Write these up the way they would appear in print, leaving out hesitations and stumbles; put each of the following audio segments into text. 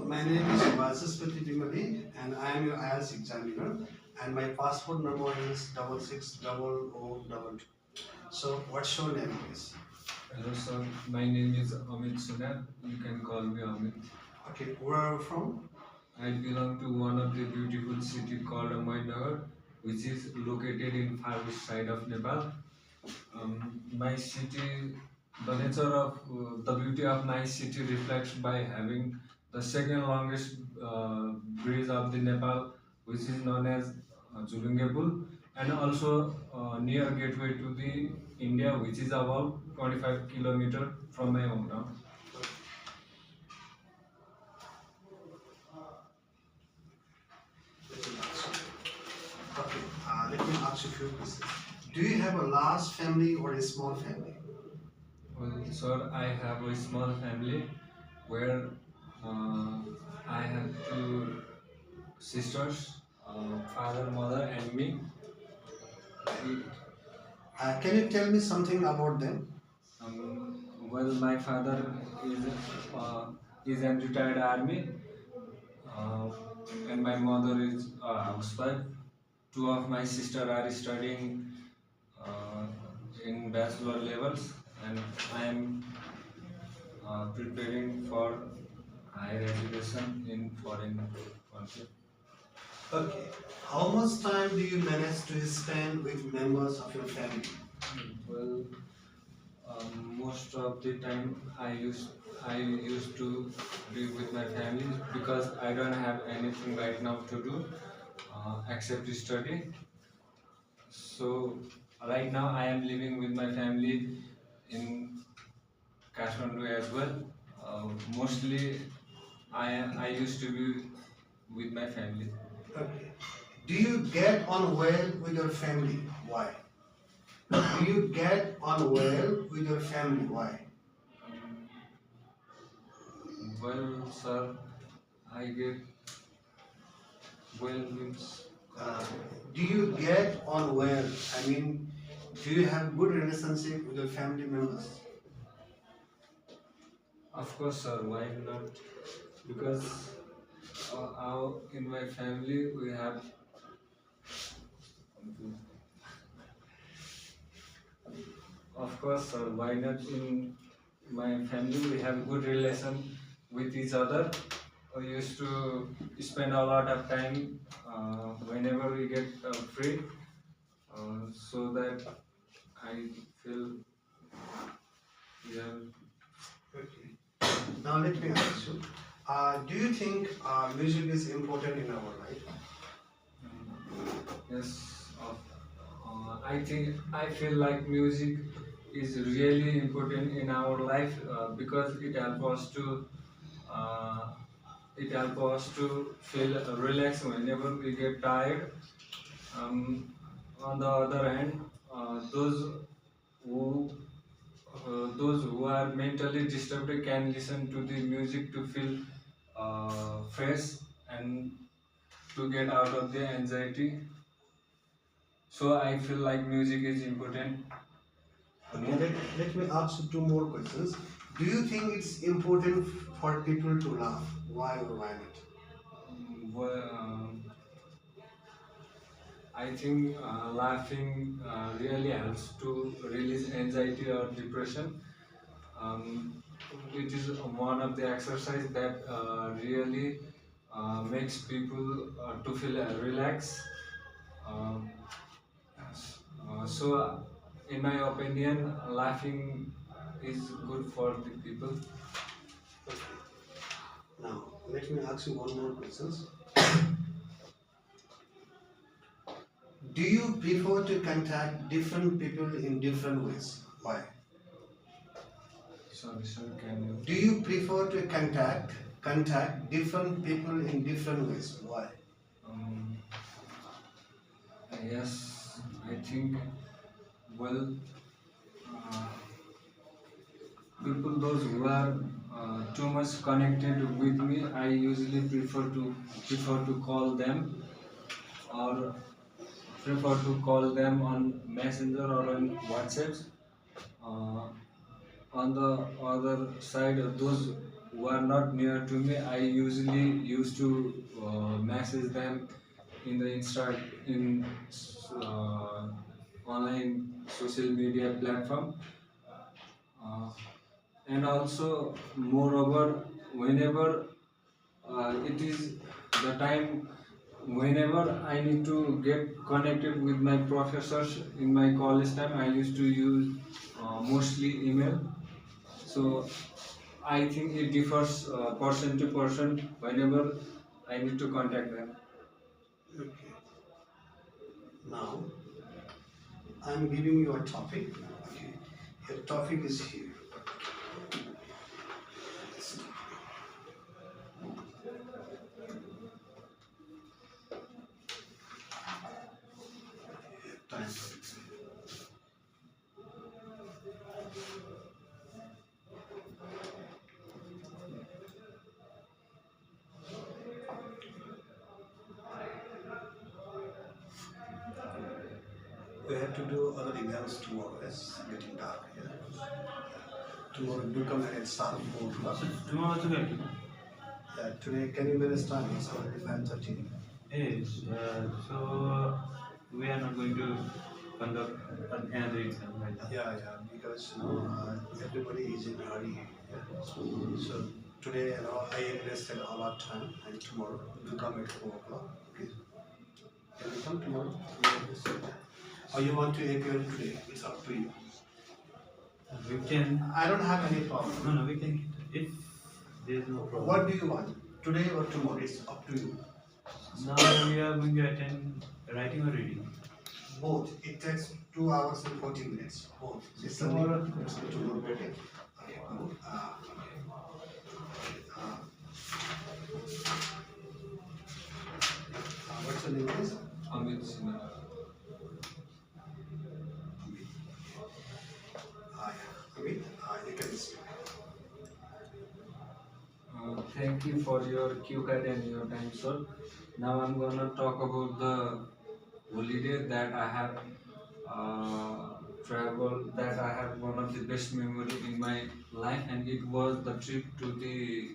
my name is Vasaspati Dimali and I am your IELTS examiner and my passport number is 660002. So what's your name please? Hello sir, my name is Amit Sunat. You can call me Amit. Okay, where are you from? I belong to one of the beautiful city called Ahmednagar, which is located in far east side of Nepal. My city, the nature of the beauty of my city reflects by having the second longest bridge of the Nepal, which is known as Zulunge Pull, and also near gateway to the India, which is about 25 kilometer from my hometown. Okay, let me ask you a few questions. Do you have a large family or a small family? Well, sir, I have a small family where uh, I have two sisters, father, mother, and me. Can you tell me something about them? Well, my father is is in retired army, uh, and my mother is a housewife. Two of my sister are studying uh, in bachelor levels, and I am preparing for higher education in foreign country. Okay. How much time do you manage to spend with members of your family? Well, most of the time I used to be with my family because I don't have anything right now to do except study. So right now I am living with my family in Kathmandu as well. Mostly I used to be with my family. Okay. Do you get on well with your family? Why? Do you get on well with your family? Why? Well, sir, I get well means. Uh, do you get on well? I mean, do you have good relationship with your family members? Of course, sir. Why not? Because in my family we have. Of course, sir. Why not? In my family we have good relation with each other. We used to spend a lot of time whenever we get free, so that I feel yeah. Okay. Now let me ask you. Do you think music is important in our life? Yes, I feel like music is really important in our life because uh, it helps us to feel relaxed whenever we get tired. On the other hand, who those who are mentally disturbed can listen to the music to feel fresh and to get out of the anxiety. So I feel like music is important. Okay, let me ask you two more questions. Do you think it's important for people to laugh? Why or why not? Well, I think laughing really helps to release anxiety or depression. Um, it is one of the exercise that really makes people to feel relaxed. Um, so, in my opinion, laughing is good for the people. Okay. Now, let me ask you one more question. Do you prefer to contact different people in different ways? Why? Sorry, sir, can you? Do you prefer to contact different people in different ways? Why? Um, yes, I think, well, uh, people those who are too much connected with me, I usually prefer to call them or prefer to call them on Messenger or on WhatsApp. Uh, on the other side, those who are not near to me, I usually used to message them in the in uh, online social media platform. Uh, and also, moreover, whenever it is the time, whenever I need to get connected with my professors in my college time, I used to use mostly email. So I think it differs person to person whenever I need to contact them. Okay. Now, I'm giving you a topic. Okay. Your topic is here. Time. We have to do other exams tomorrow. It's getting dark here. Tomorrow, do come and start 4 o'clock. Tomorrow also going to. Today, can you manage time? It's already 5:30. Yes. So we are not going to conduct another exam like that. Yeah, because everybody is in a hurry. Yeah. So today, I invested a lot of time, and tomorrow you come at 4 o'clock. Okay. Can you come tomorrow? Or you want to appear today? It's up to you. We can. I don't have any problem. No, we can. If there is no problem. What do you want? Today or tomorrow? It's up to you. Now we are going to attend writing or reading. Both. It takes 2 hours and 40 minutes. Both. It's Tomorrow. tomorrow. Okay. Okay. Okay. What's your name is? Amit Sinha. Amit, you can speak. Thank you for your QCAT and your time, sir. Now I'm gonna talk about the holiday that I have traveled, that I have one of the best memory in my life, and it was the trip to the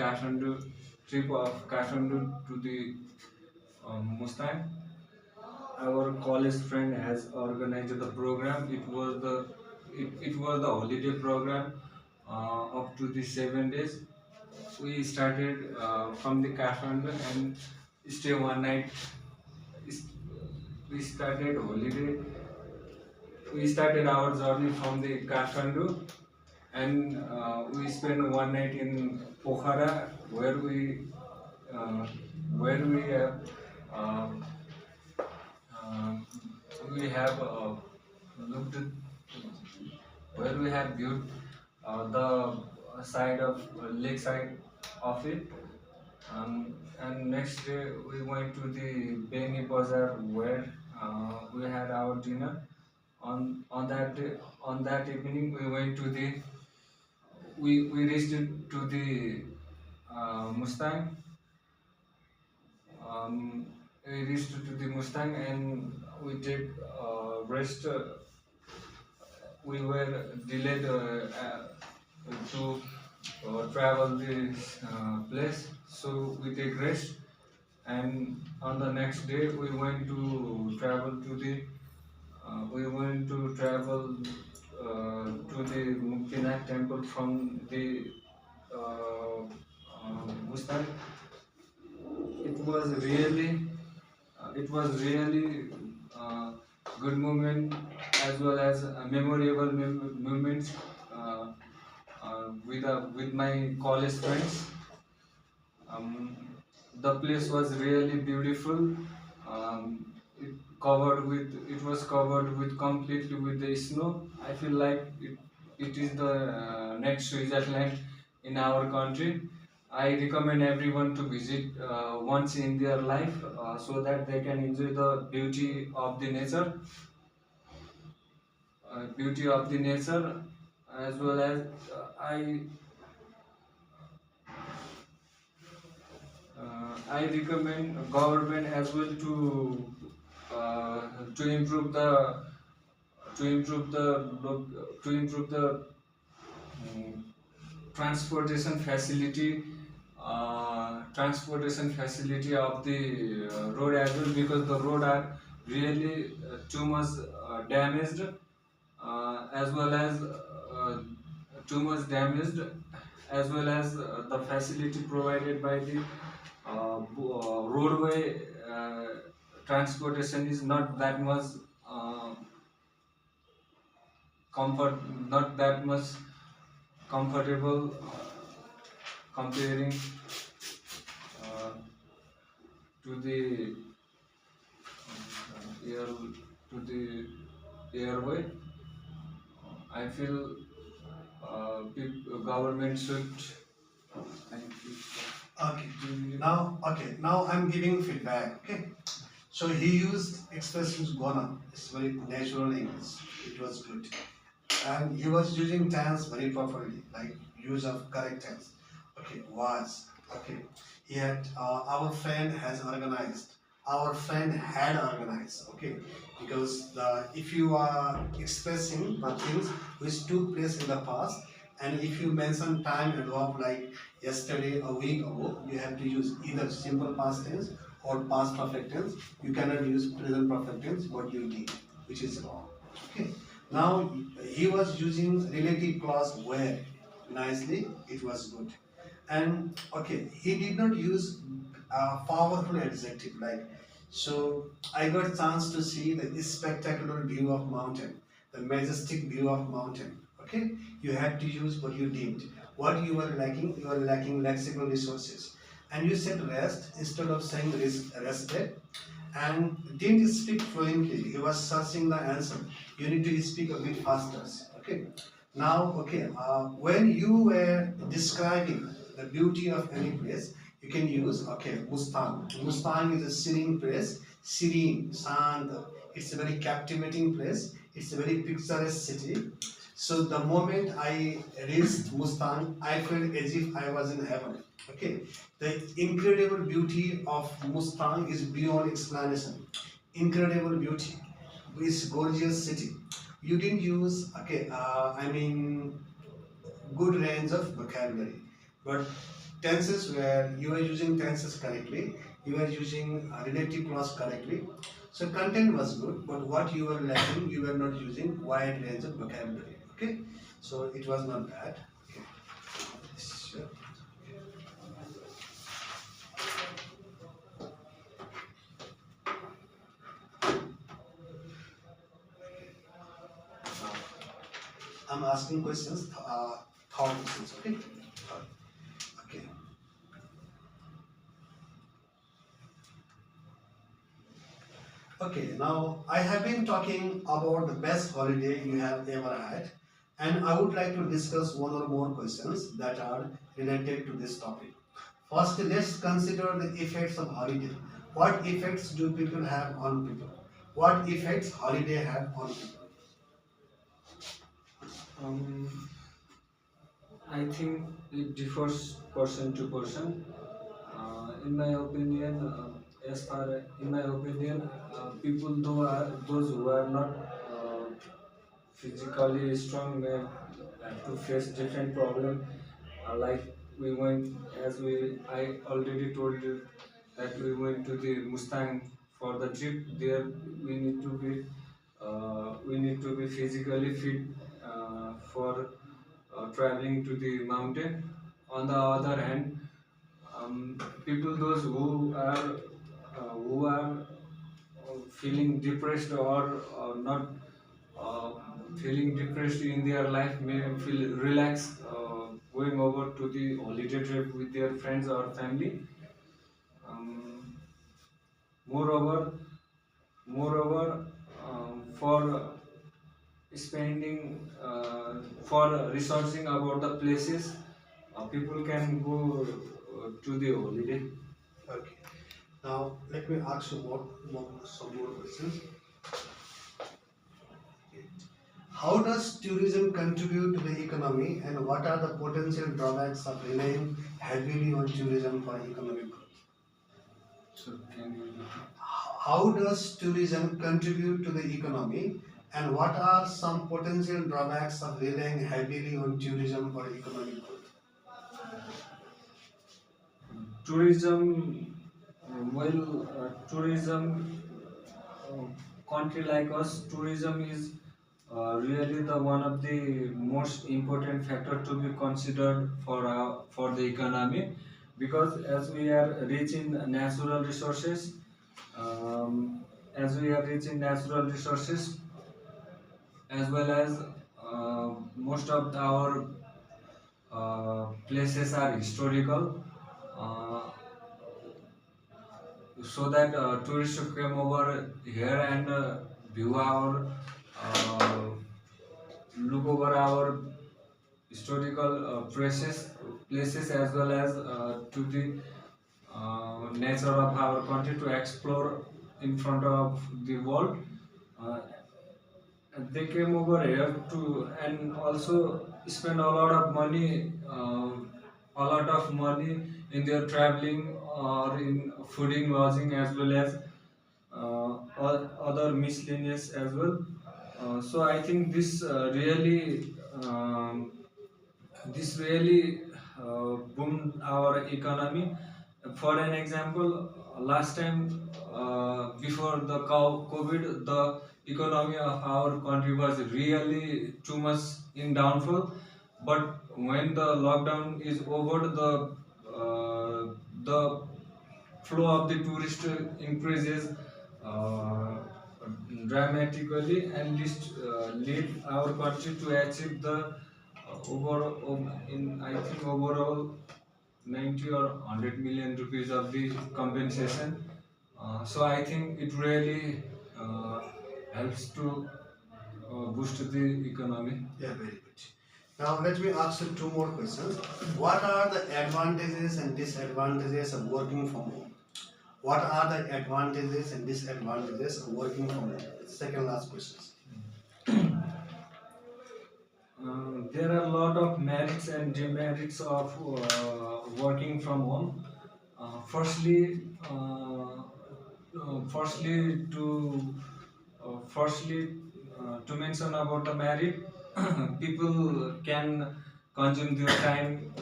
Kathmandu, trip of Kathmandu to the Mustang. Our college friend has organized the program. It was the holiday program up to the 7 days. We started from the Kathmandu and stay one night. We started holiday. We started our journey from the Kathmandu, and we spent one night in Pokhara, uh, where uh, uh, we have looked at, where we have viewed the side of lake side of it. And next day we went to the Beni Bazaar where we had our dinner. On that day, on that evening we went to the we reached to the Mustang. Um, we reached to the Mustang and we take rest. We were delayed to travel this place, so we take rest. And on the next day, we went to travel to the to the Muktinath temple from the Mustang. It was really uh, good moment as well as memorable moments with my college friends. Um, the place was really beautiful. It was covered with completely with the snow. I feel like it is the next Switzerland in our country. I recommend everyone to visit once in their life so that they can enjoy the beauty of the nature, as well as I recommend government as well to improve to improve the to improve the mm, transportation facility of the road as well, because the road are really too much damaged, as well as too much damaged, as well as the facility provided by the roadway transportation is not that much uh, comfort not that much comfortable, comparing uh, to the air to the airway. I feel government should. Thank you. Okay. Now I'm giving feedback. Okay. So he used expressions gonna. It's very natural English. It was good. And he was using tense very properly, like use of correct tense. Okay, was. Okay. He had our friend has organized. Our friend had organized. Okay. Because if you are expressing the things which took place in the past, and if you mention time above like yesterday, a week ago, you have to use either simple past tense or past perfect tense. You cannot use present perfect tense, what you did, which is wrong. Okay. Now he was using relative clause where nicely, it was good. And okay, he did not use powerful adjective like, so I got chance to see the spectacular view of mountain, the majestic view of mountain. Okay, you had to use what you deemed. What you were lacking, you were lacking lexical resources. And you said rest instead of saying rested, and didn't speak fluently. He was searching the answer. You need to speak a bit faster. Okay. Now, okay, when you were describing the beauty of any place, you can use okay Mustang. Mustang is a serene place, serene, shant. It's a very captivating place. It's a very picturesque city. So the moment I reached Mustang, I felt as if I was in heaven. Okay, the incredible beauty of Mustang is beyond explanation. Incredible beauty, this gorgeous city. You didn't use okay. I mean, good range of vocabulary, but tenses where you are using tenses correctly, you are using relative clause correctly. So content was good, but what you were lacking, you were not using wide range of vocabulary. Okay, so it was not bad. Okay. Sure. I'm asking questions, thought questions. Okay. Okay. Okay, now I have been talking about the best holiday you have ever had, and I would like to discuss one or more questions that are related to this topic. First, let's consider the effects of holiday. What effects do people have on people? What effects holiday have on people? Um, I think it differs person to person. In my opinion, in my opinion, people those who are not physically strong may have to face different problem. Like we went, as I already told you that we went to the Mustang for the trip. There we need to be physically fit for traveling to the mountain. On the other hand, people those who are feeling depressed or not uh, feeling depressed in their life may feel relaxed going over to the holiday trip with their friends or family. Um, moreover, moreover, for spending for researching about the places, people can go to the holiday. Okay. Now let me ask you some more questions. How does tourism contribute to the economy, and what are the potential drawbacks of relying heavily on tourism for economic growth? So can you How does tourism contribute to the economy, and what are some potential drawbacks of relying heavily on tourism for economic growth? Tourism, tourism, country like us, tourism is really the one of the most important factor to be considered for the economy, because as we are rich in natural resources, as we are rich in natural resources, as well as most of our places are historical, uh, so that tourists who come over here and view our uh, look over our historical places, as well as to the nature of our country, to explore in front of the world. Uh, they came over here to, and also spend a lot of money in their traveling or in fooding, lodging, as well as other miscellaneous as well. So I think this really boomed our economy. For an example, last time, before the COVID, the economy of our country was really too much in downfall. But when the lockdown is over, the flow of the tourist increases uh, dramatically, and lead our country to achieve the in I think overall 90 or 100 million rupees of the compensation. So I think it really helps to boost the economy. Yeah, very good. Now let me ask you two more questions. What are the advantages and disadvantages of working from home? What are the advantages and disadvantages of working from home? Second last questions. There are a lot of merits and demerits of working from home. Firstly, firstly firstly to mention about the merit, people can consume their time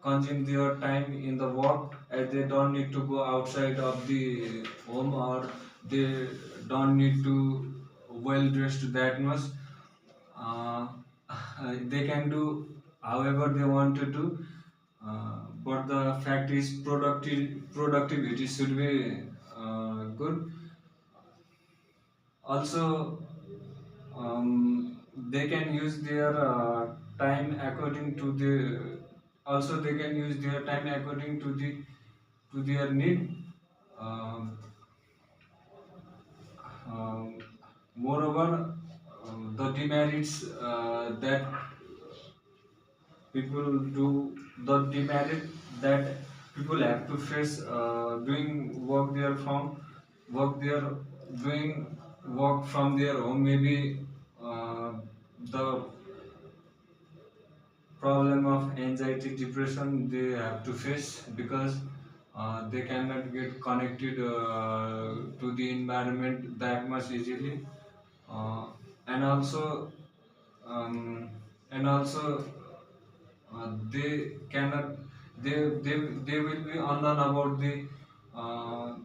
consume their time in the work, as they don't need to go outside of the home, or they don't need to well dressed that much. uh, they can do however they want to do, but the fact is productivity should be good. Also, they can use their time according to the also they can use their time according to their need. um, um, Moreover, the demerits that people do the demerit that people have to face doing work there doing work from their home, maybe the problem of anxiety, depression they have to face, because they cannot get connected to the environment that much easily. uh, and also um, and also they cannot they will be unknown about the uh,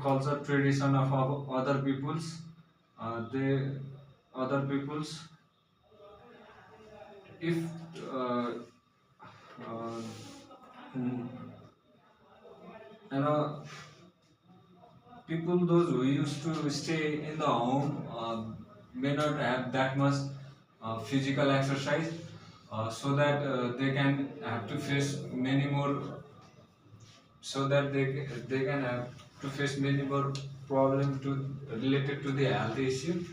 culture tradition of other peoples. They other peoples, if uh, uh, mm, you know, people those who used to stay in the home may not have that much physical exercise, so that they can have to face many more so that they can have to face many more problems to related to the health issue.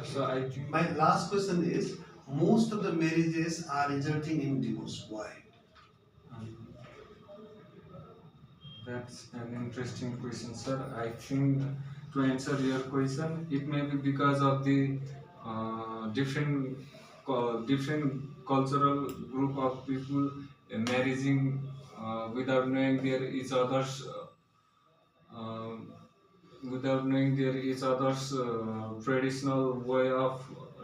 So I think My last question is, most of the marriages are resulting in divorce. Why? um, that's an interesting question, sir. I think to answer your question, it may be because of the different cultural group of people marrying without knowing their each other's um, each other's traditional way of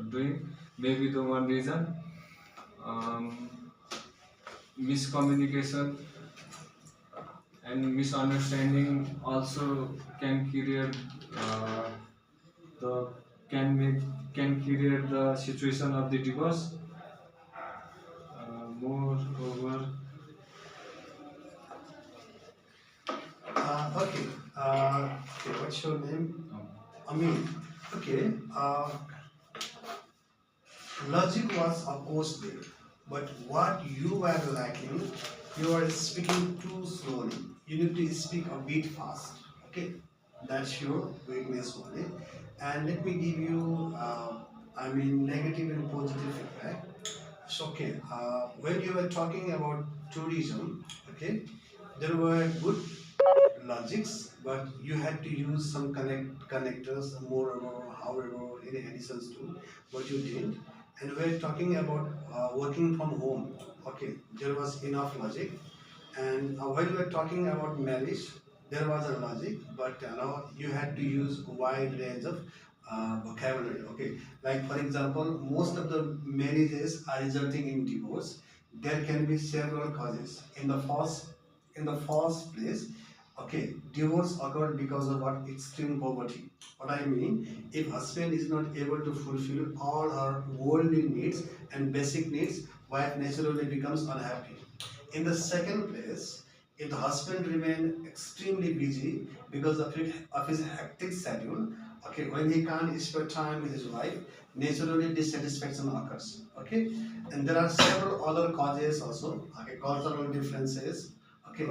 doing. Maybe the one reason. Um, miscommunication and misunderstanding also can create the can create the situation of the divorce. Moreover, Okay. Okay. What's your name? um, Amin. Okay. Logic was of course there, but what you were lacking, you are speaking too slowly. You need to speak a bit fast. Okay, that's your weakness only. And let me give you, negative and positive feedback. So okay, when you were talking about tourism, okay, there were good logics, but you had to use some connectors, moreover, however, any additions to, but you didn't. And we're talking about working from home. Okay, there was enough logic. And when we were talking about marriage, there was a logic, but you had to use a wide range of vocabulary. Okay, like for example, most of the marriages are resulting in divorce. There can be several causes. In the first place, okay, divorce occurred because of what? Extreme poverty. What I mean, if husband is not able to fulfill all her worldly needs and basic needs, wife naturally becomes unhappy. In the second place, if the husband remain extremely busy because of his hectic schedule, okay, when he can't spend time with his wife, naturally dissatisfaction occurs. Okay, and there are several other causes also. Okay, cultural differences. Okay,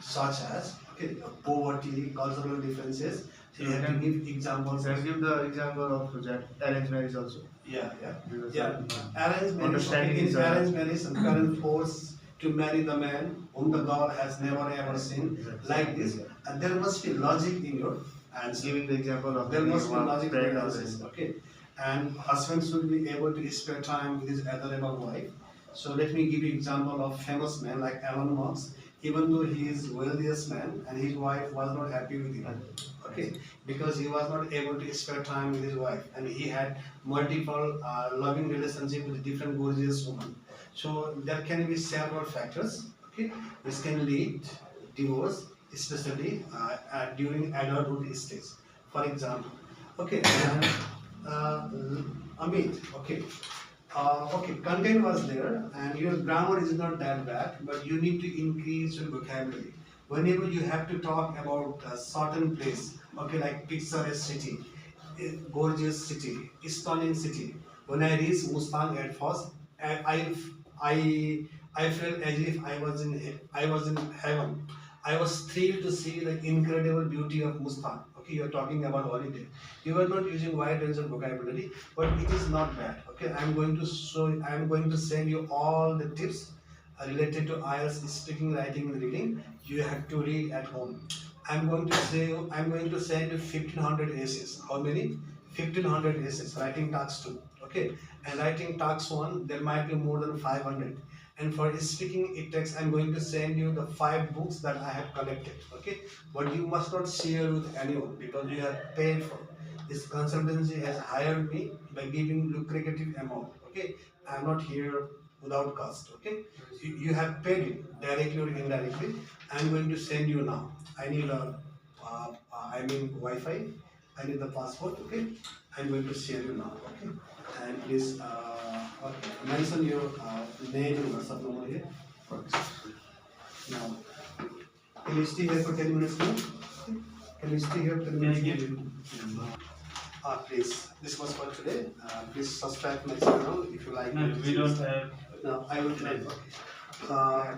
such as okay, poverty, cultural differences. So you have to give examples. Can give the example of that arranged marriage also. Yeah, yeah, Because yeah. Arranged marriage. understanding Okay, in is arranged marriage, the parent force to marry the man whom the girl has never ever seen, like this, and there must be logic in your answer. giving the example of There must be one logic in friend your or answers. this. Okay, and husband should be able to spend time with his adorable wife. So let me give you example of famous men like Elon Musk. Even though he is wealthiest man and his wife was not happy with him, okay, because he was not able to spend time with his wife and he had multiple loving relationship with different gorgeous women. So there can be several factors, okay, which can lead divorce, especially during adulthood stage. For example, okay, and, Amit, okay. Okay, content was there, and your grammar is not that bad, but you need to increase your vocabulary. Whenever you have to talk about a certain place, okay, like picturesque city, gorgeous city, stunning city. When I reached Mustang at first, I, I, I felt as if I was in heaven. I was thrilled to see the incredible beauty of Mustang. Okay, you are talking about holiday. You are not using wide range of vocabulary, but it is not bad. Okay, I am going to send you all the tips related to IELTS speaking, writing, and reading. You have to read at home. I'm going to send you 1500 essays. How many? 1500 essays. Writing task 2. Okay, and writing task 1, there might be more than 500. And for speaking it takes, I'm going to send you the 5 books that I have collected. Okay, but you must not share with anyone because you have paid for. This consultancy has hired me by giving lucrative amount. Okay, I'm not here without cost. Okay, you have paid it directly or indirectly. I'm going to send you now. I need Wi-Fi. I need the passport. Okay, I'm going to share you now. Okay, and please okay, mention your name and WhatsApp number here. Now, can you stay here for 10 minutes now? Can you stay here 10 Can I minutes? give you? Please, this was for today. Please subscribe my channel if you like. No, we don't have. No, I will try. Okay.